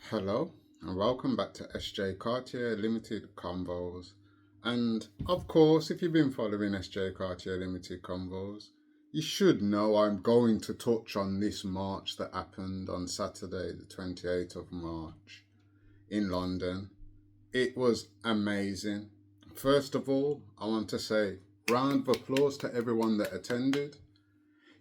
Hello and welcome back to SJ Cartier Limited Convos. And of course, if you've been following SJ Cartier Limited Convos, you should know I'm going to touch on this march that happened on Saturday, the 28th of March in London. It was amazing. First of all, I want to say round of applause to everyone that attended.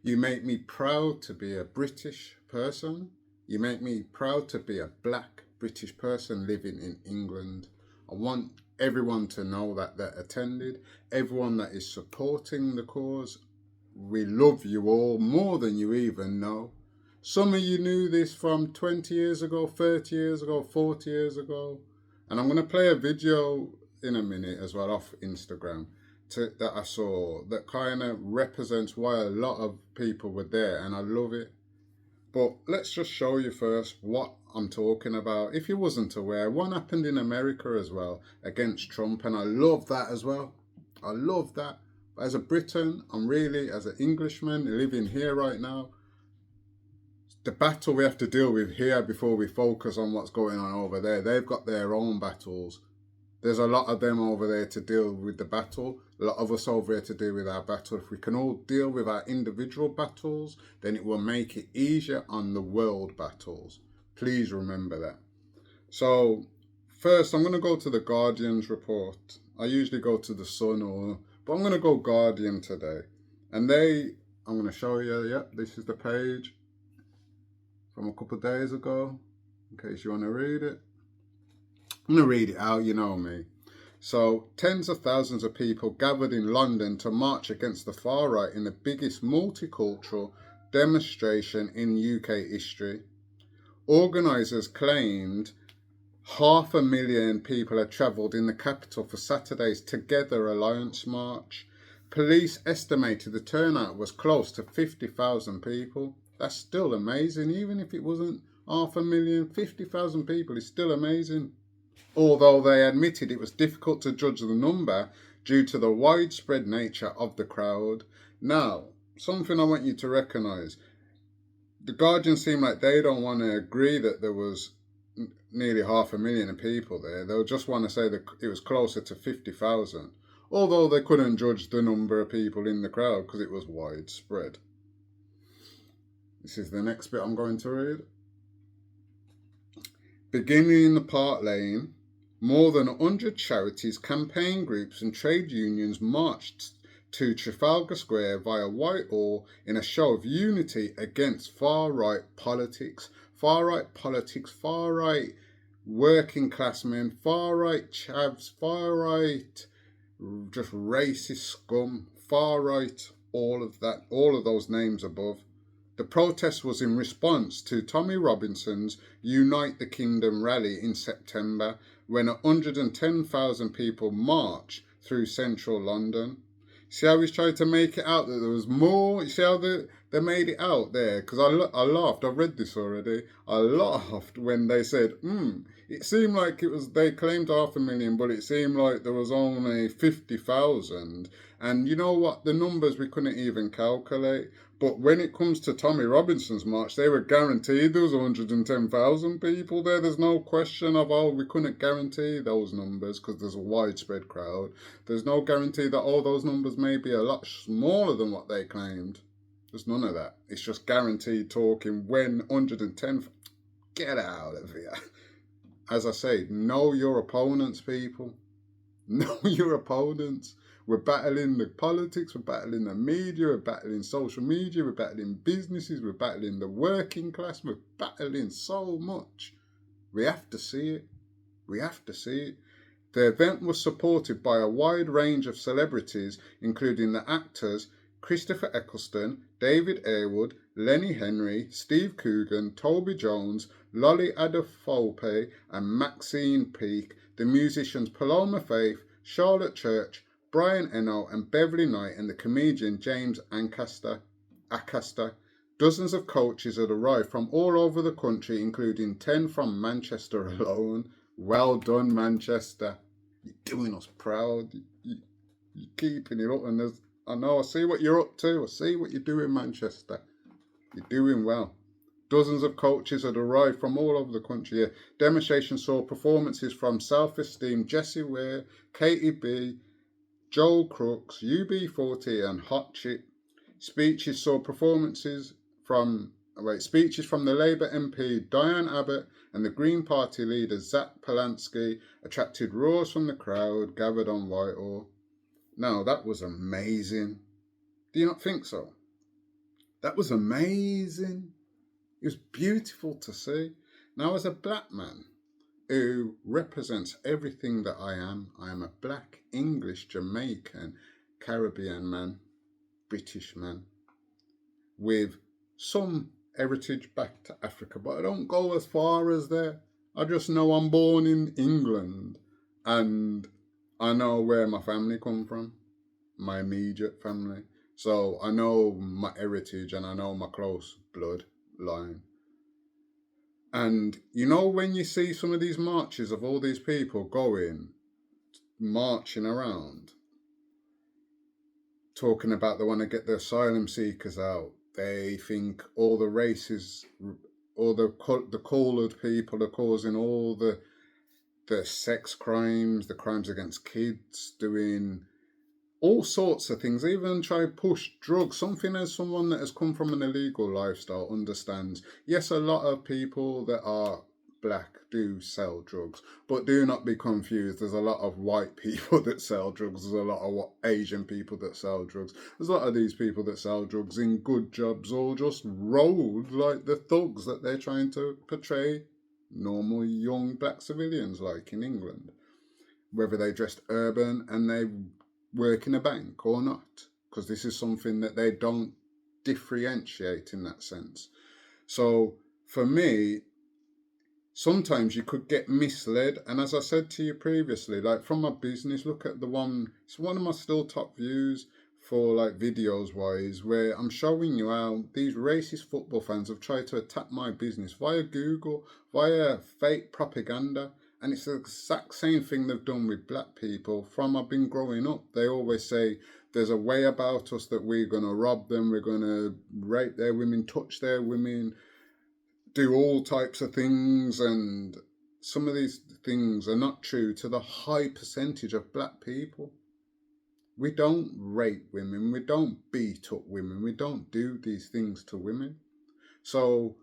You make me proud to be a British person. You make me proud to be a black British person living in England. I want everyone to know that attended, everyone that is supporting the cause. We love you all more than you even know. Some of you knew this from 20 years ago, 30 years ago, 40 years ago. And I'm going to play a video in a minute as well off Instagram that I saw that kind of represents why a lot of people were there, and I love it. But let's just show you first what I'm talking about. If you wasn't aware, one happened in America as well against Trump, and I love that as well. I love that. But as a Briton, as an Englishman living here right now, the battle we have to deal with here before we focus on what's going on over there. They've got their own battles. There's a lot of them over there to deal with the battle. A lot of us over here to deal with our battle. If we can all deal with our individual battles, then it will make it easier on the world battles. Please remember that. So, first, I'm going to go to the Guardian's report. I usually go to the Sun, but I'm going to go Guardian today. And I'm going to show you, yep, this is the page from a couple of days ago, in case you want to read it. I'm going to read it out, you know me. So, tens of thousands of people gathered in London to march against the far right in the biggest multicultural demonstration in UK history. Organisers claimed 500,000 people had travelled in the capital for Saturday's Together Alliance March. Police estimated the turnout was close to 50,000 people. That's still amazing, even if it wasn't 500,000, 50,000 people is still amazing. Although they admitted it was difficult to judge the number due to the widespread nature of the crowd. Now, something I want you to recognise. The Guardian seem like they don't want to agree that there was nearly 500,000 people there. They'll just want to say that it was closer to 50,000. Although they couldn't judge the number of people in the crowd because it was widespread. This is the next bit I'm going to read. Beginning in the Park Lane, more than 100 charities, campaign groups and trade unions marched to Trafalgar Square via Whitehall in a show of unity against far-right politics. Far-right politics, far-right working class men, far-right chavs, far-right just racist scum, far-right, all of that, all of those names above. The protest was in response to Tommy Robinson's Unite the Kingdom rally in September, when 110,000 people marched through central London. See how he's trying to make it out that there was more? You see how they made it out there? Because I laughed. I've read this already. I laughed when they said, it seemed like they claimed 500,000, but it seemed like there was only 50,000. And you know what? The numbers we couldn't even calculate. But when it comes to Tommy Robinson's march, they were guaranteed there was 110,000 people there. There's no question of, we couldn't guarantee those numbers because there's a widespread crowd. There's no guarantee that all those numbers may be a lot smaller than what they claimed. There's none of that. It's just guaranteed talking when 110... Get out of here. As I say, know your opponents, people. Know your opponents. We're battling the politics, we're battling the media, we're battling social media, we're battling businesses, we're battling the working class, we're battling so much. We have to see it. We have to see it. The event was supported by a wide range of celebrities, including the actors Christopher Eccleston, David Airwood, Lenny Henry, Steve Coogan, Toby Jones, Lolly Adefope, and Maxine Peake, the musicians Paloma Faith, Charlotte Church, Brian Eno and Beverly Knight, and the comedian James Acaster. Dozens of coaches had arrived from all over the country, including 10 from Manchester alone. Well done, Manchester. You're doing us proud. You're keeping it up. And I see what you're up to. I see what you're doing, Manchester. You're doing well. Dozens of coaches had arrived from all over the country. Demonstration saw performances from Self-Esteem, Jessie Ware, Katie B, Joel Crooks, UB40 and Hot Chip. Speeches from the Labour MP Diane Abbott and the Green Party leader Zach Polansky attracted roars from the crowd gathered on Whitehall. Now, that was amazing. Do you not think so? That was amazing. It was beautiful to see. Now, as a black man who represents everything that I am a black, English, Jamaican, Caribbean man, British man, with some heritage back to Africa, but I don't go as far as there. I just know I'm born in England and I know where my family come from, my immediate family. So I know my heritage and I know my close blood line. And you know, when you see some of these marches of all these people marching around, talking about they want to get the asylum seekers out, they think all the races, all the coloured people are causing all the sex crimes, the crimes against kids, doing all sorts of things, even try to push drugs, something as someone that has come from an illegal lifestyle understands. Yes, a lot of people that are black do sell drugs, but do not be confused. There's a lot of white people that sell drugs. There's a lot of Asian people that sell drugs. There's a lot of these people that sell drugs in good jobs or just rolled like the thugs that they're trying to portray normal young black civilians like in England, whether they dressed urban and they work in a bank or not, because this is something that they don't differentiate in that sense. So for me, sometimes you could get misled. And as I said to you previously, like from my business, look at it's one of my still top views for like videos wise, where I'm showing you how these racist football fans have tried to attack my business via Google, via fake propaganda. And it's the exact same thing they've done with black people from I've been growing up. They always say there's a way about us that we're going to rob them, we're going to rape their women, touch their women, do all types of things. And some of these things are not true to the high percentage of black people. We don't rape women, we don't beat up women, we don't do these things to women. So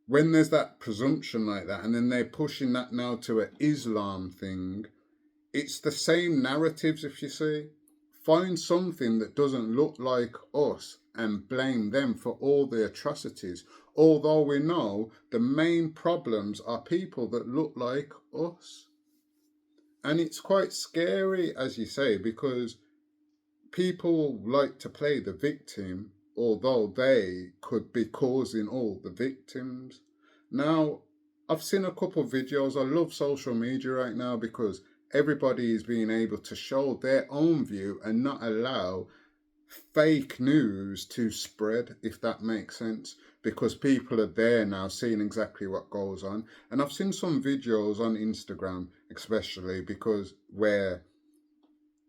when there's that presumption like that, and then they're pushing that now to an Islam thing, it's the same narratives, if you see. Find something that doesn't look like us and blame them for all the atrocities, although we know the main problems are people that look like us. And it's quite scary, as you say, because people like to play the victim, although they could be causing all the victims. Now, I've seen a couple of videos. I love social media right now because everybody is being able to show their own view and not allow fake news to spread, if that makes sense, because people are there now seeing exactly what goes on. And I've seen some videos on Instagram, especially because where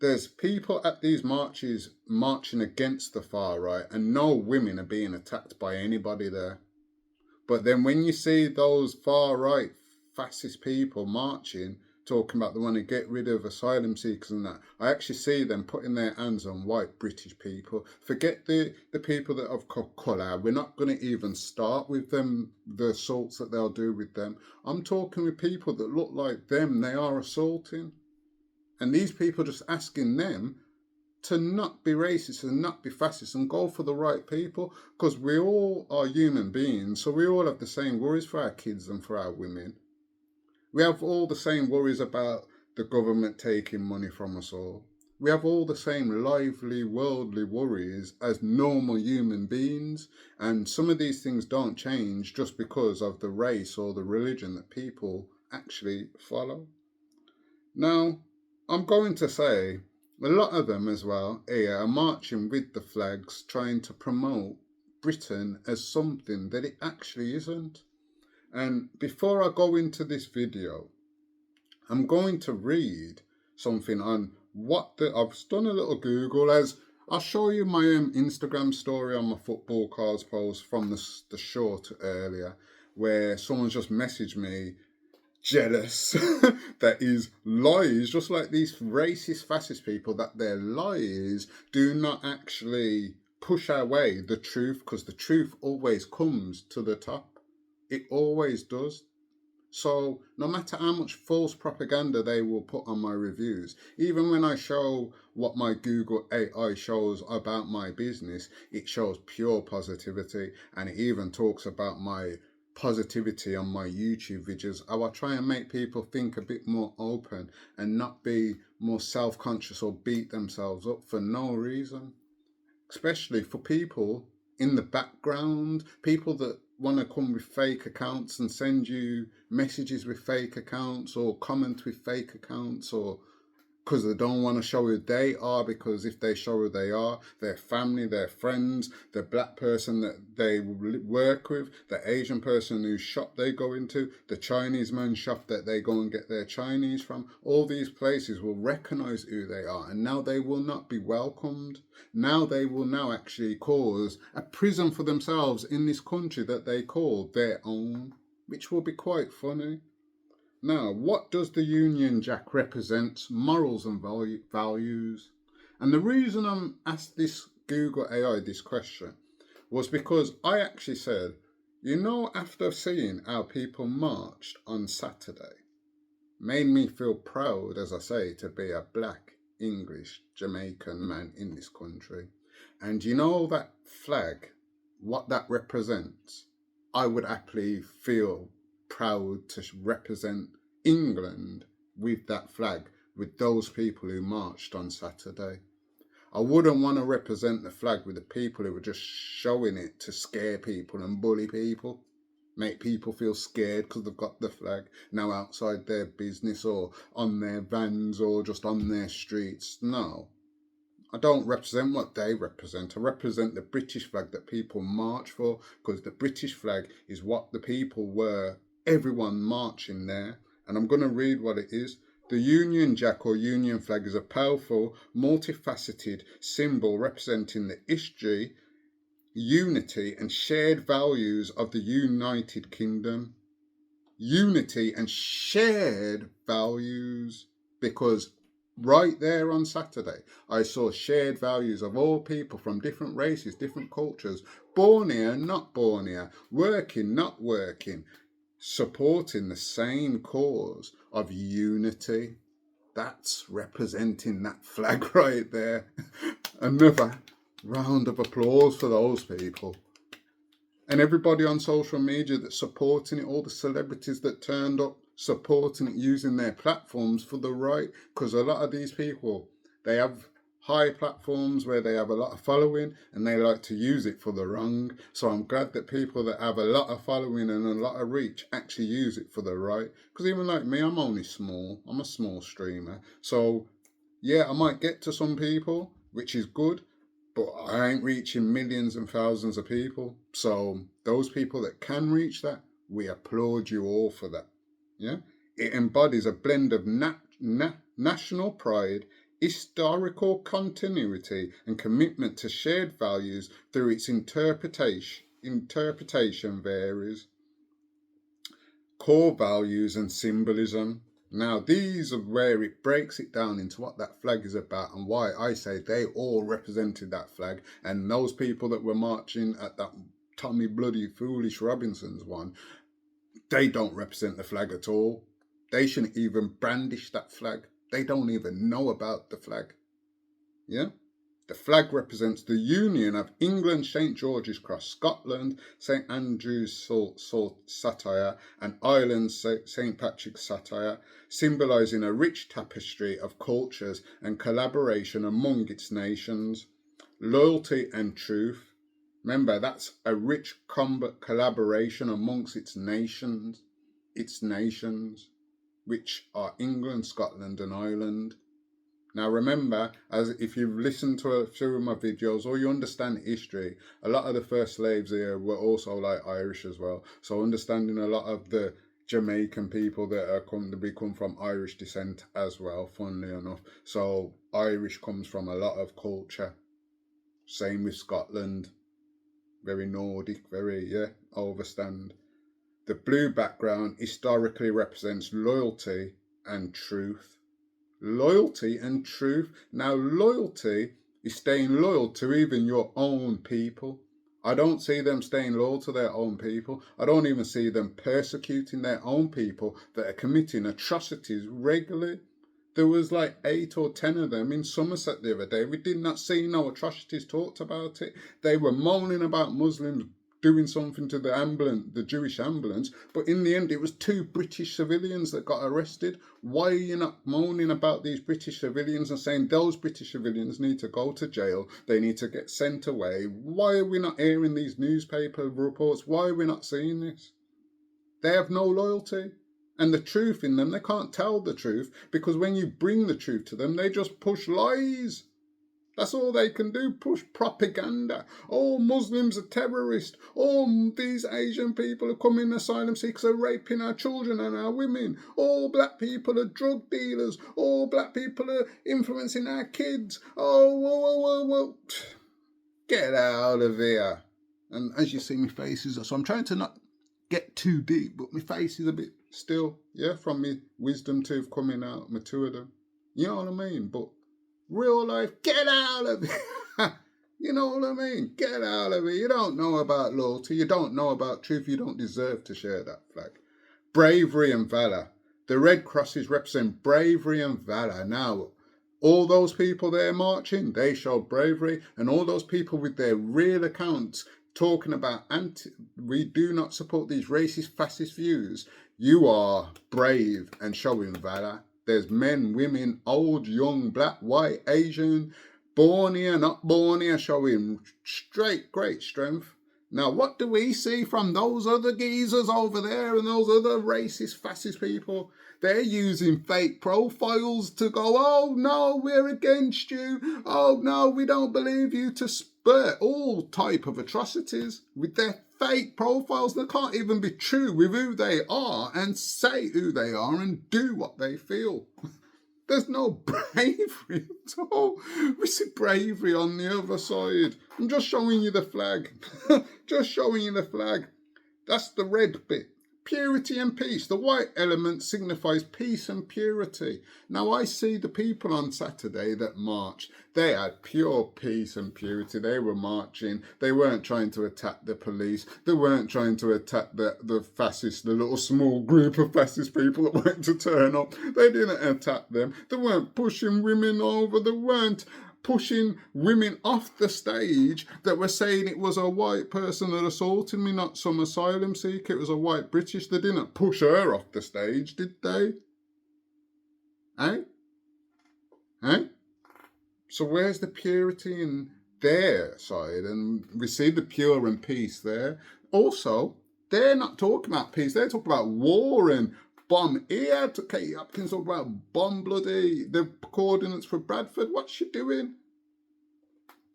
there's people at these marches marching against the far right and no women are being attacked by anybody there. But then when you see those far right fascist people marching, talking about they want to get rid of asylum seekers and that, I actually see them putting their hands on white British people. Forget the people that have colour. We're not going to even start with them, the assaults that they'll do with them. I'm talking with people that look like them they are assaulting. And these people just asking them to not be racist and not be fascist and go for the right people, because we all are human beings, so we all have the same worries for our kids and for our women. We have all the same worries about the government taking money from us all. We have all the same lively, worldly worries as normal human beings, and some of these things don't change just because of the race or the religion that people actually follow. Now, I'm going to say a lot of them as well here are marching with the flags, trying to promote Britain as something that it actually isn't. And before I go into this video, I'm going to read something on I've done a little Google, as I'll show you my Instagram story on my football cards post from the short earlier, where someone's just messaged me jealous that is lies, just like these racist, fascist people, that their lies do not actually push away the truth, because the truth always comes to the top. It always does. So no matter how much false propaganda they will put on my reviews, even when I show what my Google AI shows about my business, it shows pure positivity, and it even talks about my positivity on my YouTube videos. I will try and make people think a bit more open and not be more self-conscious or beat themselves up for no reason, especially for people in the background, people that want to come with fake accounts and send you messages with fake accounts or comment with fake accounts, or because they don't want to show who they are, because if they show who they are, their family, their friends, the black person that they work with, the Asian person whose shop they go into, the Chinese man's shop that they go and get their Chinese from, all these places will recognize who they are, and now they will not be welcomed. Now they will now actually cause a prison for themselves in this country that they call their own, which will be quite funny. Now, what does the Union Jack represent? Morals and values. And the reason I'm asked this Google AI this question was because I actually said, after seeing how people marched on Saturday, made me feel proud, as I say, to be a black, English, Jamaican man in this country. And that flag, what that represents, I would happily feel proud to represent England with that flag, with those people who marched on Saturday. I wouldn't want to represent the flag with the people who were just showing it to scare people and bully people, make people feel scared because they've got the flag now outside their business or on their vans or just on their streets. No, I don't represent what they represent. I represent the British flag that people march for, because the British flag is what the people were, everyone marching there. And I'm going to read what it is. The Union Jack or Union flag is a powerful, multifaceted symbol representing the history, unity, and shared values of the United Kingdom. Unity and shared values, because right there on Saturday, I saw shared values of all people from different races, different cultures, born here, not born here, working, not working, supporting the same cause of unity. That's representing that flag right there. Another round of applause for those people. And everybody on social media that's supporting it, all the celebrities that turned up supporting it, using their platforms for the right, because a lot of these people, they have high platforms where they have a lot of following and they like to use it for the wrong. So I'm glad that people that have a lot of following and a lot of reach actually use it for the right. Because even like me, I'm only small. I'm a small streamer. So yeah, I might get to some people, which is good, but I ain't reaching millions and thousands of people. So those people that can reach that, we applaud you all for that. Yeah, it embodies a blend of national pride, historical continuity, and commitment to shared values through its interpretation. Interpretation varies. Core values and symbolism. Now, these are where it breaks it down into what that flag is about and why I say they all represented that flag. And those people that were marching at that Tommy Bloody Foolish Robinson's one, they don't represent the flag at all. They shouldn't even brandish that flag. They don't even know about the flag. Yeah? The flag represents the union of England St George's Cross, Scotland St Andrew's satire, and Ireland St Patrick's satire, symbolising a rich tapestry of cultures and collaboration among its nations. Loyalty and truth. Remember, that's a rich collaboration amongst its nations, which are England, Scotland, and Ireland. Now remember, as if you've listened to a few of my videos or you understand history, a lot of the first slaves here were also like Irish as well. So understanding a lot of the Jamaican people that are come from Irish descent as well, funnily enough. So Irish comes from a lot of culture. Same with Scotland. Very Nordic, very, overstand. The blue background historically represents loyalty and truth. Loyalty and truth. Now, loyalty is staying loyal to even your own people. I don't see them staying loyal to their own people. I don't even see them persecuting their own people that are committing atrocities regularly. There was like 8 or 10 of them in Somerset the other day. We did not see no atrocities talked about it. They were moaning about Muslims doing something to the ambulance, the Jewish ambulance, but in the end it was 2 British civilians that got arrested. Why are you not moaning about these British civilians and saying those British civilians need to go to jail, they need to get sent away? Why are we not hearing these newspaper reports? Why are we not seeing this? They have no loyalty. And the truth in them, they can't tell the truth, because when you bring the truth to them, they just push lies. That's all they can do, push propaganda. Oh, Muslims are terrorists. Oh, these Asian people are coming asylum seekers are raping our children and our women. All black people are drug dealers. All black people are influencing our kids. Oh, whoa, whoa, whoa, whoa. Get out of here. And as you see, my face is, so I'm trying to not get too deep, but my face is a bit still, from me wisdom tooth coming out, my two of them. You know what I mean? But real life, get out of it. You know what I mean? Get out of it. You don't know about loyalty. You don't know about truth. You don't deserve to share that flag. Bravery and valor. The red crosses represent bravery and valor. Now, all those people there marching, they showed bravery, and all those people with their real accounts talking about we do not support these racist, fascist views. You are brave and showing valor. There's men, women, old, young, black, white, Asian, born here, not born here, showing great strength. Now, what do we see from those other geezers over there and those other racist, fascist people? They're using fake profiles to go, oh, no, we're against you. Oh, no, we don't believe you, to spurt all type of atrocities with their fake profiles that can't even be true with who they are and say who they are and do what they feel. There's no bravery at all. We see bravery on the other side. I'm just showing you the flag. Just showing you the flag. That's the red bit. Purity and peace. The white element signifies peace and purity. Now, I see the people on Saturday that marched. They had pure peace and purity. They were marching. They weren't trying to attack the police. They weren't trying to attack the fascists, the little small group of fascist people that went to turn up. They didn't attack them. They weren't pushing women over. They weren't pushing women off the stage that were saying it was a white person that assaulted me, not some asylum seeker. It was a white British. They didn't push her off the stage, did they? Eh? So where's the purity in their side? And we see the pure and peace there. Also, they're not talking about peace. They're talking about war and bomb here. Katie Hopkins talking about bomb bloody, the coordinates for Bradford. What's she doing?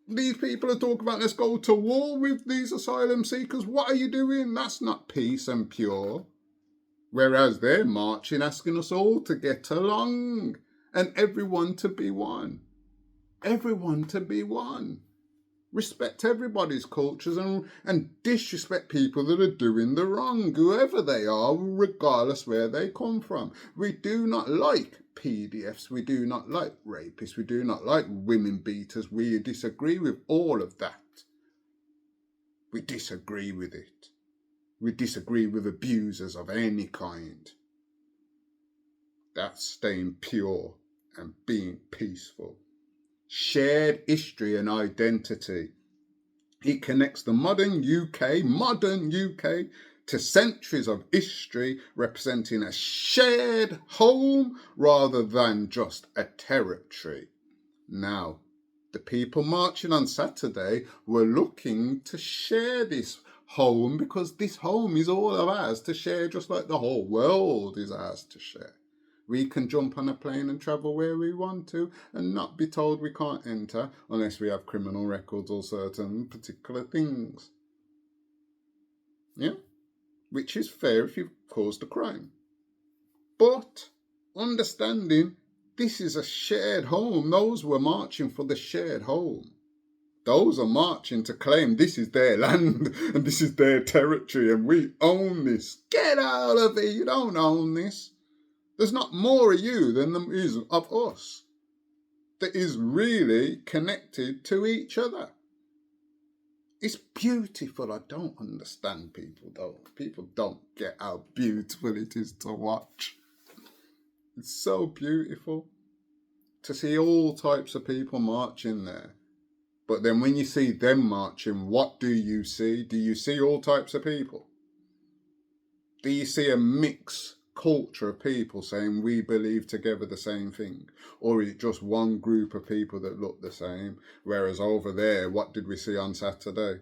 These people are talking about let's go to war with these asylum seekers. What are you doing? That's not peace and pure. Whereas they're marching, asking us all to get along and everyone to be one. Everyone to be one. Respect everybody's cultures and disrespect people that are doing the wrong, whoever they are, regardless where they come from. We do not like PDFs, we do not like rapists, we do not like women beaters. We disagree with all of that. We disagree with it. We disagree with abusers of any kind. That's staying pure and being peaceful. Shared history and identity. It connects the modern UK, to centuries of history, representing a shared home rather than just a territory. Now, the people marching on Saturday were looking to share this home, because this home is all of ours to share, just like the whole world is ours to share. We can jump on a plane and travel where we want to and not be told we can't enter unless we have criminal records or certain particular things. Yeah? Which is fair if you've caused a crime. But understanding this is a shared home. Those were marching for the shared home. Those are marching to claim this is their land and this is their territory and we own this. Get out of here, you don't own this. There's not more of you than there is of us that is really connected to each other. It's beautiful. I don't understand people though. People don't get how beautiful it is to watch. It's so beautiful to see all types of people marching there. But then when you see them marching, what do you see? Do you see all types of people? Do you see a mixed culture of people saying we believe together the same thing? Or is it just one group of people that look the same? Whereas over there, what did we see on Saturday?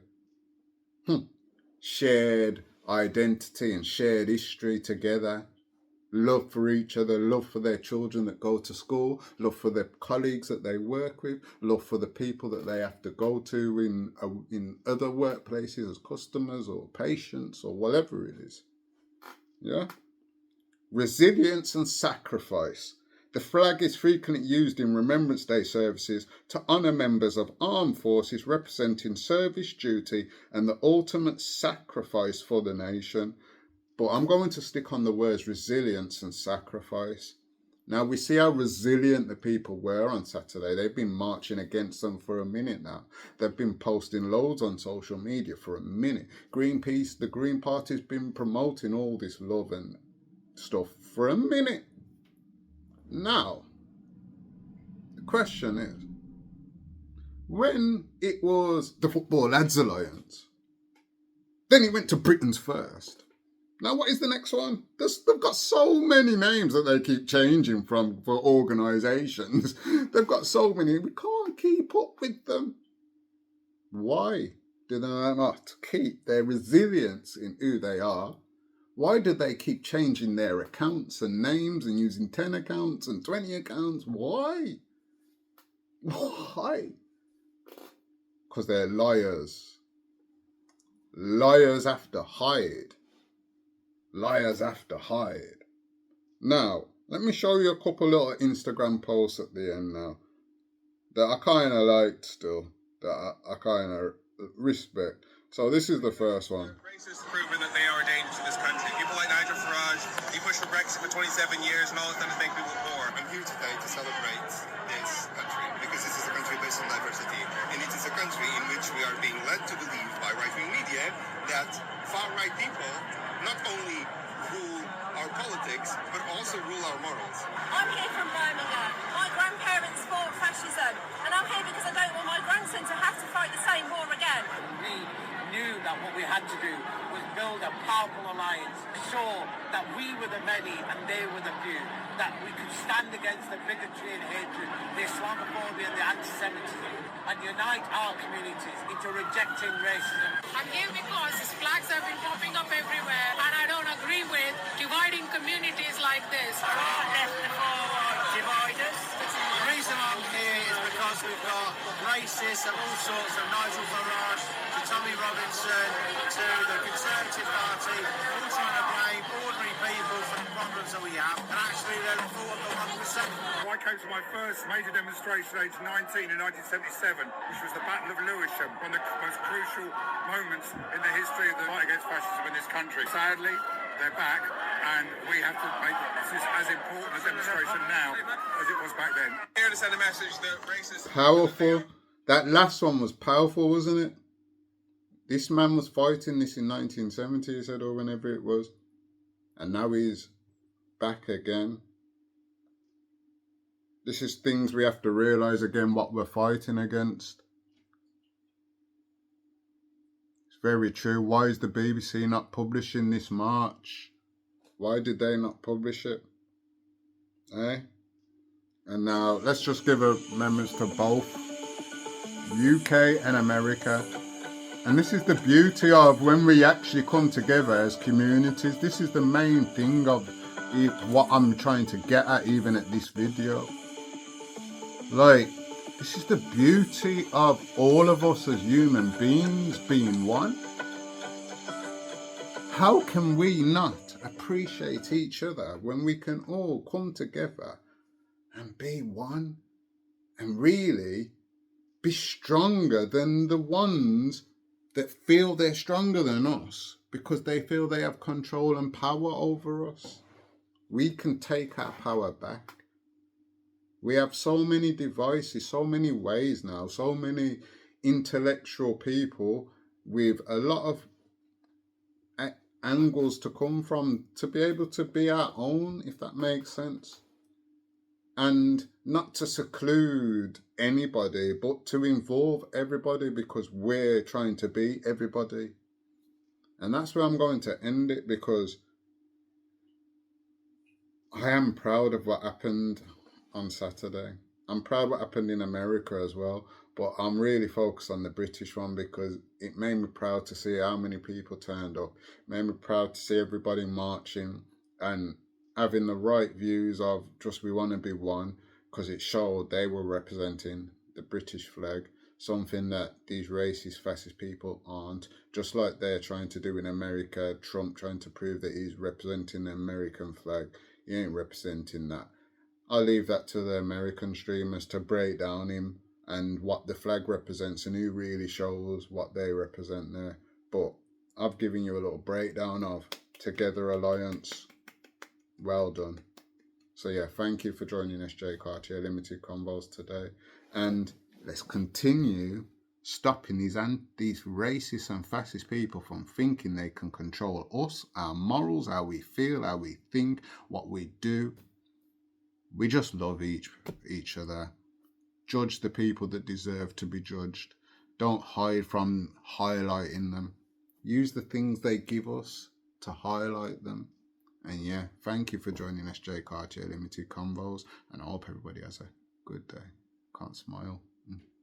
Shared identity and shared history together. Love for each other, love for their children that go to school, love for their colleagues that they work with, love for the people that they have to go to in other workplaces as customers or patients or whatever it is. Yeah? Resilience and sacrifice. The flag is frequently used in Remembrance Day services to honour members of armed forces representing service duty and the ultimate sacrifice for the nation. But I'm going to stick on the words resilience and sacrifice. Now, we see how resilient the people were on Saturday. They've been marching against them for a minute now. They've been posting loads on social media for a minute. Greenpeace, the Green Party's been promoting all this love and stuff for a minute. Now, the question is, when it was the Football Lads Alliance, then it went to Britain's First. Now, what is the next one? They've got so many names that they keep changing for organisations. They've got so many. We can't keep up with them. Why do they not keep their resilience in who they are? Why do they keep changing their accounts and names and using 10 accounts and 20 accounts? Why? Why? Because they're liars. Liars have to hide. Liars have to hide. Now, let me show you a couple little Instagram posts at the end now that I kind of liked still, that I kind of respect. So this is the first one. Racists proven that they are a danger to this country. People like Nigel Farage, he pushed for Brexit for 27 years and all it's done is make people poor. I'm here today to celebrate this country because this is a country based on diversity. And it is a country in which we are being led to believe by right-wing media that far-right people not only rule our politics, but also rule our morals. I'm here from Birmingham. My grandparents fought fascism, and I'm here because I don't want my grandson to have to fight the same war again. We knew that what we had to do was build a powerful alliance, ensure that we were the many and they were the few, that we could stand against the bigotry and hatred, the Islamophobia and the anti-Semitism, and unite our communities into rejecting racism. I'm here because these flags have been popping up everywhere, and I don't agree with dividing communities like this. Dividers. The reason I'm here is because we've got racists of all sorts, from Nigel Farage to Tommy Robinson to the Conservative Party, all trying to blame ordinary people for the problems that we have, and actually they're the fault of the 1%. I came to my first major demonstration at age 19 in 1977, which was the Battle of Lewisham, one of the most crucial moments in the history of the fight against fascism in this country. Sadly, they're back, and we have to make this as important a demonstration now as it was back then. Here to send a message that racists... Powerful. That last one was powerful, wasn't it? This man was fighting this in 1970, he said, or whenever it was. And now he's back again. This is things we have to realise again, what we're fighting against. It's very true. Why is the BBC not publishing this march? Why did they not publish it? Eh? And now let's just give a remembrance to both UK and America. And this is the beauty of when we actually come together as communities. This is the main thing of what I'm trying to get at even at this video. Like, this is the beauty of all of us as human beings being one. How can we not appreciate each other when we can all come together and be one and really be stronger than the ones that feel they're stronger than us because they feel they have control and power over us. We can take our power back. We have so many devices, so many ways now, so many intellectual people with a lot of angles to come from to be able to be our own, if that makes sense. And not to seclude anybody, but to involve everybody because we're trying to be everybody. And that's where I'm going to end it, because I am proud of what happened on Saturday. I'm proud what happened in America as well, but I'm really focused on the British one because it made me proud to see how many people turned up. It made me proud to see everybody marching and having the right views of just we want to be one, because it showed they were representing the British flag, something that these racist, fascist people aren't, just like they're trying to do in America. Trump trying to prove that he's representing the American flag. He ain't representing that. I'll leave that to the American streamers to break down him and what the flag represents and who really shows what they represent there. But I've given you a little breakdown of Together Alliance. Well done. So yeah, thank you for joining SJ Cartier Limited Convos today. And let's continue stopping these racist and fascist people from thinking they can control us, our morals, how we feel, how we think, what we do. We just love each other. Judge the people that deserve to be judged. Don't hide from highlighting them. Use the things they give us to highlight them. And yeah, thank you for joining SJ Cartier Limited Convos, and I hope everybody has a good day. Can't smile.